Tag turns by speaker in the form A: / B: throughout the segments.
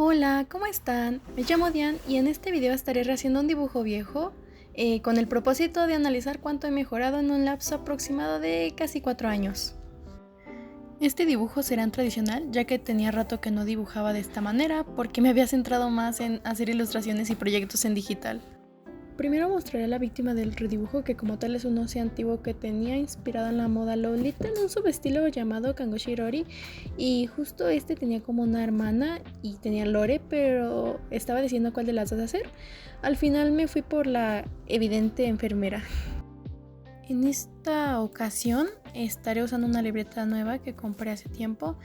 A: Hola, ¿cómo están? Me llamo Diane y en este video estaré rehaciendo un dibujo viejo con el propósito de analizar cuánto he mejorado en un lapso aproximado de casi 4 años. Este dibujo será tradicional ya que tenía rato que no dibujaba de esta manera porque me había centrado más en hacer ilustraciones y proyectos en digital. Primero mostraré a la víctima del redibujo, que como tal es un osi antiguo que tenía inspirado en la moda Lolita en un subestilo llamado Kangoshirori, y justo este tenía como una hermana y tenía Lore, pero estaba diciendo cuál de las dos hacer. Al final me fui por la evidente enfermera. En esta ocasión estaré usando una libreta nueva que compré hace tiempo.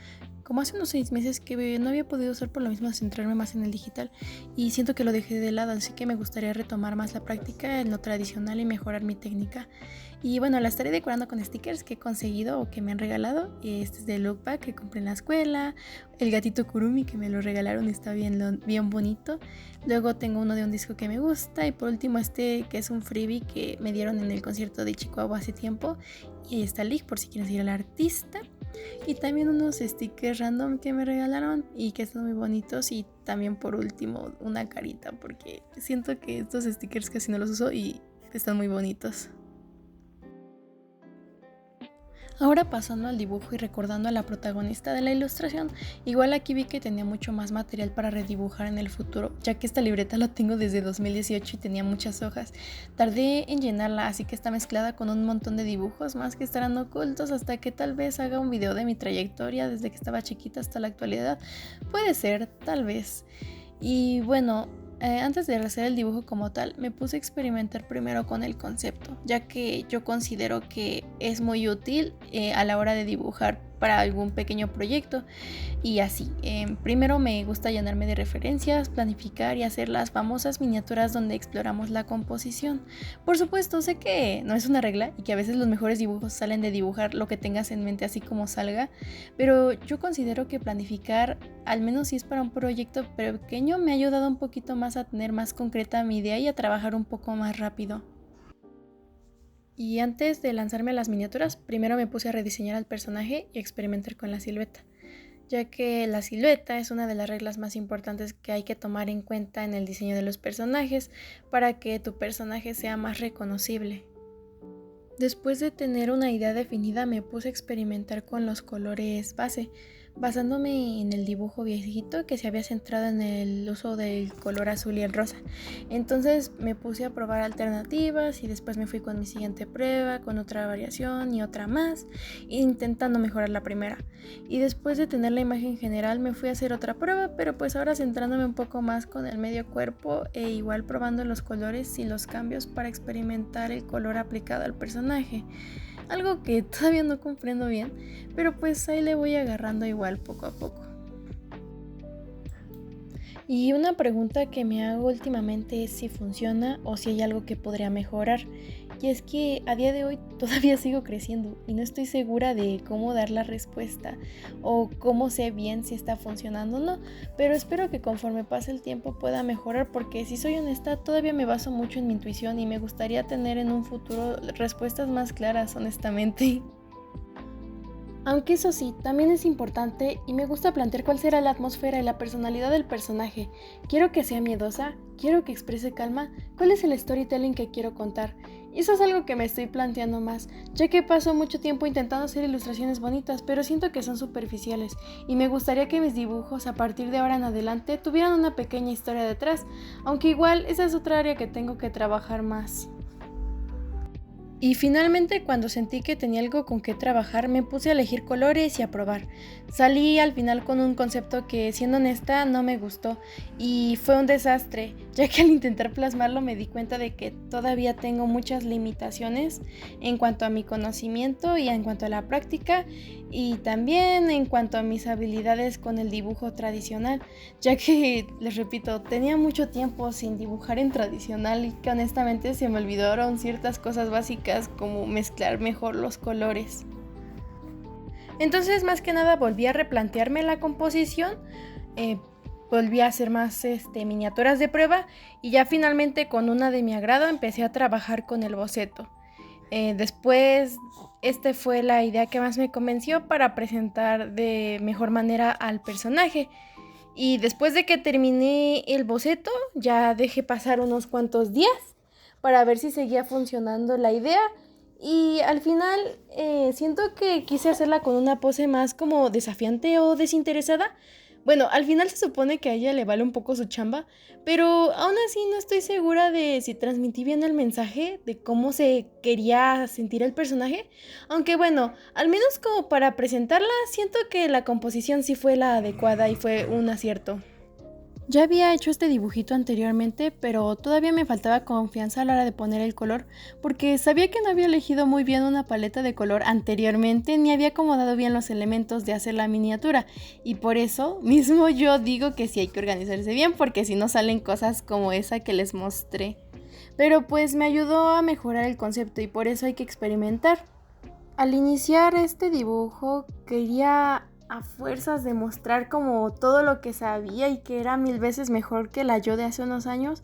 A: Como hace unos 6 meses que no había podido usar, por lo mismo centrarme más en el digital, y siento que lo dejé de lado, así que me gustaría retomar más la práctica en lo tradicional y mejorar mi técnica. Y bueno, la estaré decorando con stickers que he conseguido o que me han regalado. Este es de Look Back que compré en la escuela, el gatito Kurumi que me lo regalaron, está bien bonito. Luego tengo uno de un disco que me gusta, y por último este que es un freebie que me dieron en el concierto de Chihuahua hace tiempo, y ahí está el link por si quieren seguir al artista. Y también unos stickers random que me regalaron y que están muy bonitos. Y también por último una carita, porque siento que estos stickers casi no los uso y están muy bonitos. Ahora pasando al dibujo y recordando a la protagonista de la ilustración, igual aquí vi que tenía mucho más material para redibujar en el futuro, ya que esta libreta la tengo desde 2018 y tenía muchas hojas. Tardé en llenarla, así que está mezclada con un montón de dibujos más que estarán ocultos hasta que tal vez haga un video de mi trayectoria desde que estaba chiquita hasta la actualidad. Puede ser, tal vez. Y bueno, antes de hacer el dibujo como tal, me puse a experimentar primero con el concepto, ya que yo considero que es muy útil a la hora de dibujar para algún pequeño proyecto. Y así, primero me gusta llenarme de referencias, planificar y hacer las famosas miniaturas donde exploramos la composición. Por supuesto, sé que no es una regla y que a veces los mejores dibujos salen de dibujar lo que tengas en mente así como salga, pero yo considero que planificar, al menos si es para un proyecto pequeño, me ha ayudado un poquito más a tener más concreta mi idea y a trabajar un poco más rápido. Y antes de lanzarme a las miniaturas, primero me puse a rediseñar al personaje y experimentar con la silueta, ya que la silueta es una de las reglas más importantes que hay que tomar en cuenta en el diseño de los personajes para que tu personaje sea más reconocible. Después de tener una idea definida, me puse a experimentar con los colores base, basándome en el dibujo viejito que se había centrado en el uso del color azul y el rosa. Entonces me puse a probar alternativas y después me fui con mi siguiente prueba, con otra variación y otra más, intentando mejorar la primera. Y después de tener la imagen general me fui a hacer otra prueba, pero pues ahora centrándome un poco más con el medio cuerpo e igual probando los colores y los cambios para experimentar el color aplicado al personaje. Algo que todavía no comprendo bien, pero pues ahí le voy agarrando igual poco a poco. Y una pregunta que me hago últimamente es si funciona o si hay algo que podría mejorar. Y es que a día de hoy todavía sigo creciendo y no estoy segura de cómo dar la respuesta o cómo sé bien si está funcionando o no, pero espero que conforme pase el tiempo pueda mejorar, porque si soy honesta todavía me baso mucho en mi intuición y me gustaría tener en un futuro respuestas más claras, honestamente. Aunque eso sí, también es importante y me gusta plantear cuál será la atmósfera y la personalidad del personaje. Quiero que sea miedosa, quiero que exprese calma, cuál es el storytelling que quiero contar. Y eso es algo que me estoy planteando más, ya que paso mucho tiempo intentando hacer ilustraciones bonitas, pero siento que son superficiales, y me gustaría que mis dibujos a partir de ahora en adelante tuvieran una pequeña historia detrás, aunque igual esa es otra área que tengo que trabajar más. Y finalmente, cuando sentí que tenía algo con qué trabajar, me puse a elegir colores y a probar. Salí al final con un concepto que, siendo honesta, no me gustó y fue un desastre, ya que al intentar plasmarlo me di cuenta de que todavía tengo muchas limitaciones en cuanto a mi conocimiento y en cuanto a la práctica, y también en cuanto a mis habilidades con el dibujo tradicional, ya que, les repito, tenía mucho tiempo sin dibujar en tradicional y que honestamente se me olvidaron ciertas cosas básicas como mezclar mejor los colores. Entonces, más que nada, volví a replantearme la composición, eh, volví a hacer más miniaturas de prueba, y ya finalmente con una de mi agrado empecé a trabajar con el boceto. Después, fue la idea que más me convenció para presentar de mejor manera al personaje. Y después de que terminé el boceto, ya dejé pasar unos cuantos días para ver si seguía funcionando la idea. Y al final siento que quise hacerla con una pose más como desafiante o desinteresada. Bueno, al final se supone que a ella le vale un poco su chamba, pero aún así no estoy segura de si transmití bien el mensaje, de cómo se quería sentir el personaje. Aunque bueno, al menos como para presentarla, siento que la composición sí fue la adecuada y fue un acierto. Ya había hecho este dibujito anteriormente, pero todavía me faltaba confianza a la hora de poner el color, porque sabía que no había elegido muy bien una paleta de color anteriormente, ni había acomodado bien los elementos de hacer la miniatura, y por eso mismo yo digo que sí hay que organizarse bien, porque si no salen cosas como esa que les mostré. Pero pues me ayudó a mejorar el concepto y por eso hay que experimentar. Al iniciar este dibujo quería a fuerzas demostrar como todo lo que sabía y que era 1000 veces mejor que la yo de hace unos años,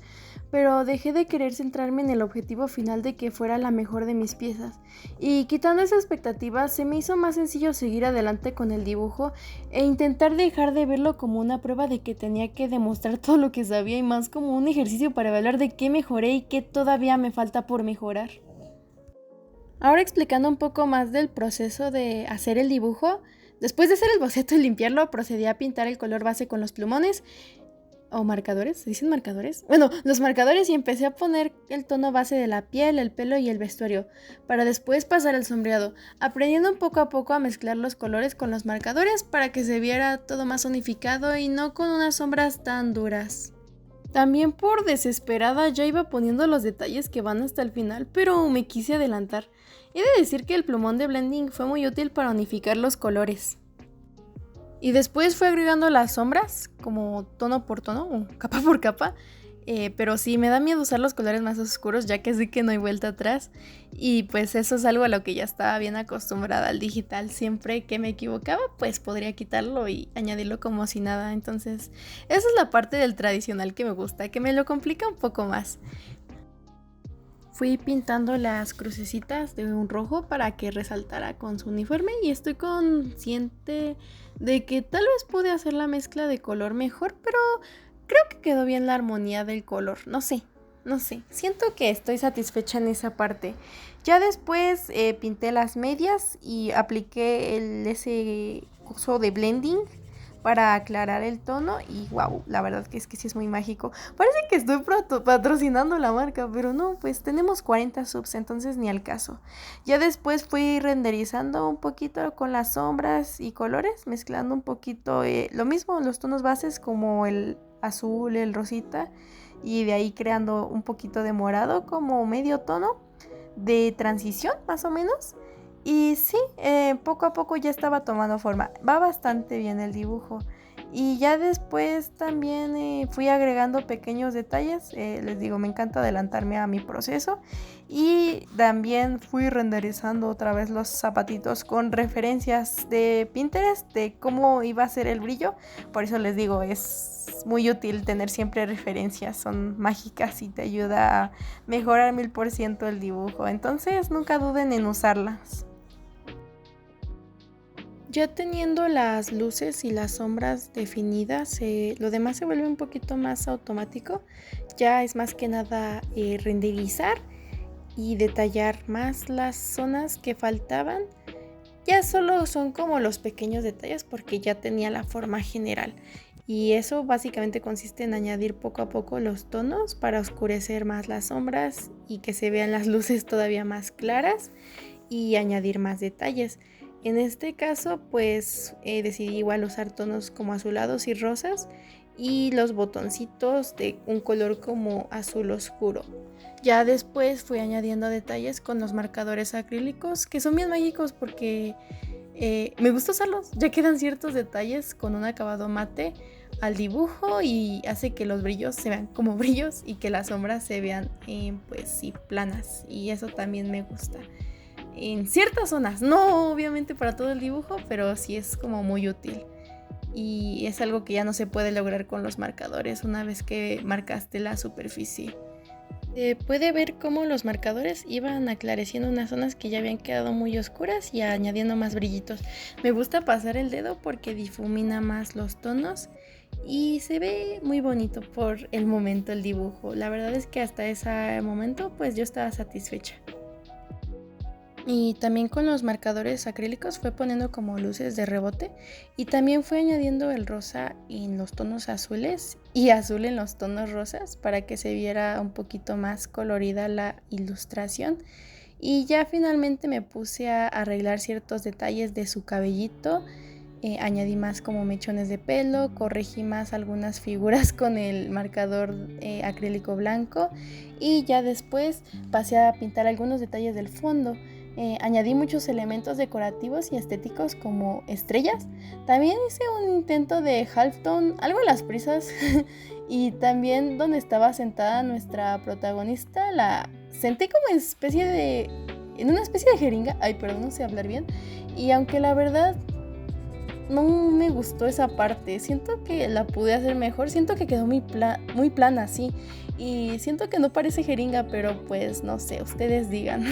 A: pero dejé de querer centrarme en el objetivo final de que fuera la mejor de mis piezas. Y quitando esa expectativa, se me hizo más sencillo seguir adelante con el dibujo e intentar dejar de verlo como una prueba de que tenía que demostrar todo lo que sabía y más como un ejercicio para evaluar de qué mejoré y qué todavía me falta por mejorar. Ahora explicando un poco más del proceso de hacer el dibujo, después de hacer el boceto y limpiarlo, procedí a pintar el color base con los plumones o marcadores, ¿se dicen marcadores? Bueno, los marcadores y empecé a poner el tono base de la piel, el pelo y el vestuario, para después pasar al sombreado, aprendiendo poco a poco a mezclar los colores con los marcadores para que se viera todo más unificado y no con unas sombras tan duras. También por desesperada ya iba poniendo los detalles que van hasta el final, pero me quise adelantar. He de decir que el plumón de blending fue muy útil para unificar los colores. Y después fue agregando las sombras, como tono por tono, o capa por capa. Pero sí, me da miedo usar los colores más oscuros, ya que sé que no hay vuelta atrás. Y pues eso es algo a lo que ya estaba bien acostumbrada al digital. Siempre que me equivocaba, pues podría quitarlo y añadirlo como si nada. Entonces, esa es la parte del tradicional que me gusta, que me lo complica un poco más. Fui pintando las crucecitas de un rojo para que resaltara con su uniforme y estoy consciente de que tal vez pude hacer la mezcla de color mejor, pero creo que quedó bien la armonía del color. No sé. Siento que estoy satisfecha en esa parte. Ya después pinté las medias y apliqué ese uso de blending para aclarar el tono y wow, la verdad que es que sí es muy mágico. Parece que estoy patrocinando la marca, pero no, pues tenemos 40 subs, entonces ni al caso. Ya después fui renderizando un poquito con las sombras y colores, mezclando un poquito lo mismo, los tonos bases como el azul, el rosita, y de ahí creando un poquito de morado como medio tono de transición más o menos. Y sí, poco a poco ya estaba tomando forma. Va bastante bien el dibujo. Y ya después también fui agregando pequeños detalles. Les digo, me encanta adelantarme a mi proceso. Y también fui renderizando otra vez los zapatitos con referencias de Pinterest de cómo iba a ser el brillo. Por eso les digo, es muy útil tener siempre referencias. Son mágicas y te ayuda a mejorar 1000% el dibujo. Entonces nunca duden en usarlas. Ya teniendo las luces y las sombras definidas, lo demás se vuelve un poquito más automático. Ya es más que nada renderizar y detallar más las zonas que faltaban. Ya solo son como los pequeños detalles porque ya tenía la forma general. Y eso básicamente consiste en añadir poco a poco los tonos para oscurecer más las sombras y que se vean las luces todavía más claras y añadir más detalles. En este caso, pues decidí igual usar tonos como azulados y rosas y los botoncitos de un color como azul oscuro. Ya después fui añadiendo detalles con los marcadores acrílicos, que son bien mágicos porque me gusta usarlos, ya quedan ciertos detalles con un acabado mate al dibujo y hace que los brillos se vean como brillos y que las sombras se vean pues sí, planas, y eso también me gusta. En ciertas zonas, no obviamente para todo el dibujo, pero sí es como muy útil. Y es algo que ya no se puede lograr con los marcadores una vez que marcaste la superficie. Se puede ver cómo los marcadores iban aclareciendo unas zonas que ya habían quedado muy oscuras y añadiendo más brillitos. Me gusta pasar el dedo porque difumina más los tonos y se ve muy bonito por el momento el dibujo. La verdad es que hasta ese momento pues yo estaba satisfecha. Y también con los marcadores acrílicos fue poniendo como luces de rebote y también fue añadiendo el rosa en los tonos azules y azul en los tonos rosas para que se viera un poquito más colorida la ilustración. Y ya finalmente me puse a arreglar ciertos detalles de su cabellito. Añadí más como mechones de pelo, corregí más algunas figuras con el marcador acrílico blanco y ya después pasé a pintar algunos detalles del fondo. Añadí muchos elementos decorativos y estéticos como estrellas. También hice un intento de halftone, algo a las prisas. Y también donde estaba sentada nuestra protagonista, la senté como en una especie de jeringa. Ay, perdón, no sé hablar bien. Y aunque la verdad no me gustó esa parte, siento que la pude hacer mejor, siento que quedó muy plana así. Y siento que no parece jeringa, pero pues no sé, ustedes digan.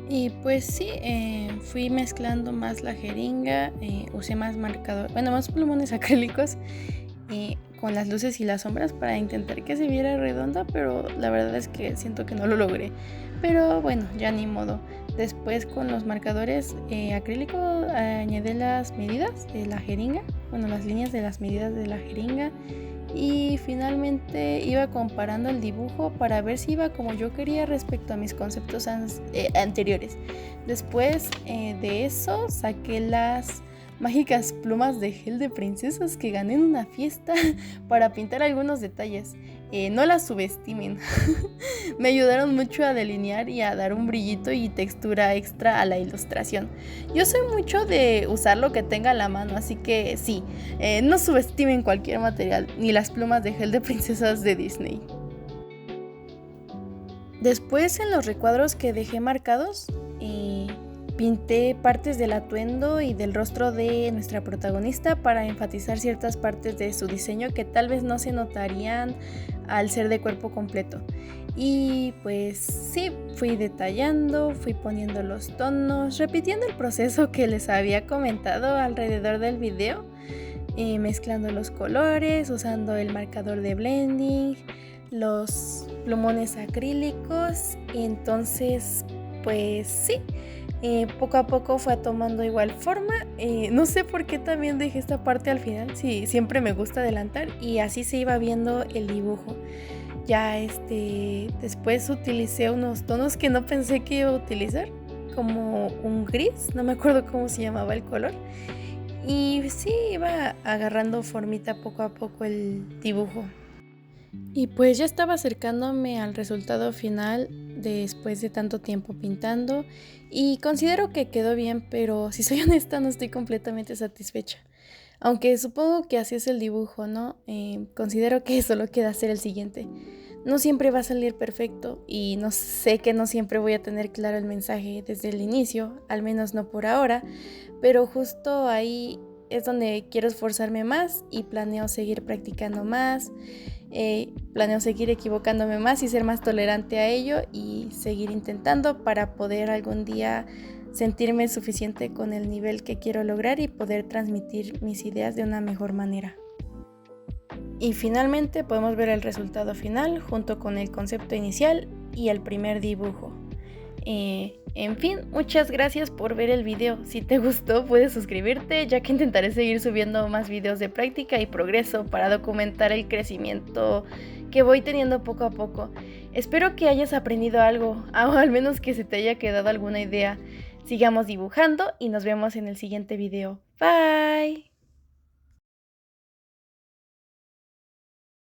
A: Y pues sí, fui mezclando más la jeringa, usé más más plumones acrílicos con las luces y las sombras para intentar que se viera redonda, pero la verdad es que siento que no lo logré. Pero bueno, ya ni modo. Después con los marcadores acrílicos añadí las medidas de la jeringa, bueno, las líneas de las medidas de la jeringa. Y finalmente iba comparando el dibujo para ver si iba como yo quería respecto a mis conceptos anteriores. Después de eso saqué las mágicas plumas de gel de princesas que gané en una fiesta para pintar algunos detalles. No las subestimen. Me ayudaron mucho a delinear y a dar un brillito y textura extra a la ilustración. Yo soy mucho de usar lo que tenga a la mano, así que sí, no subestimen cualquier material, ni las plumas de gel de princesas de Disney. Después en los recuadros que dejé marcados, pinté partes del atuendo y del rostro de nuestra protagonista para enfatizar ciertas partes de su diseño que tal vez no se notarían al ser de cuerpo completo. Y pues sí, fui detallando, fui poniendo los tonos, repitiendo el proceso que les había comentado alrededor del video, mezclando los colores, usando el marcador de blending, los plumones acrílicos. Y entonces pues sí, poco a poco fue tomando igual forma. No sé por qué también dejé esta parte al final, sí, siempre me gusta adelantar y así se iba viendo el dibujo. Ya después utilicé unos tonos que no pensé que iba a utilizar, como un gris, no me acuerdo cómo se llamaba el color. Y sí, iba agarrando formita poco a poco el dibujo. Y pues ya estaba acercándome al resultado final después de tanto tiempo pintando y considero que quedó bien, pero si soy honesta no estoy completamente satisfecha. Aunque supongo que así es el dibujo, ¿no? Considero que solo queda hacer el siguiente. No siempre va a salir perfecto y no sé que no siempre voy a tener claro el mensaje desde el inicio, al menos no por ahora, pero justo ahí es donde quiero esforzarme más y planeo seguir practicando más. Planeo seguir equivocándome más y ser más tolerante a ello y seguir intentando para poder algún día sentirme suficiente con el nivel que quiero lograr y poder transmitir mis ideas de una mejor manera. Y finalmente podemos ver el resultado final junto con el concepto inicial y el primer dibujo. En fin, muchas gracias por ver el video. Si te gustó puedes suscribirte, ya que intentaré seguir subiendo más videos de práctica y progreso para documentar el crecimiento que voy teniendo poco a poco. Espero que hayas aprendido algo, o al menos que se te haya quedado alguna idea. Sigamos dibujando y nos vemos en el siguiente video. Bye.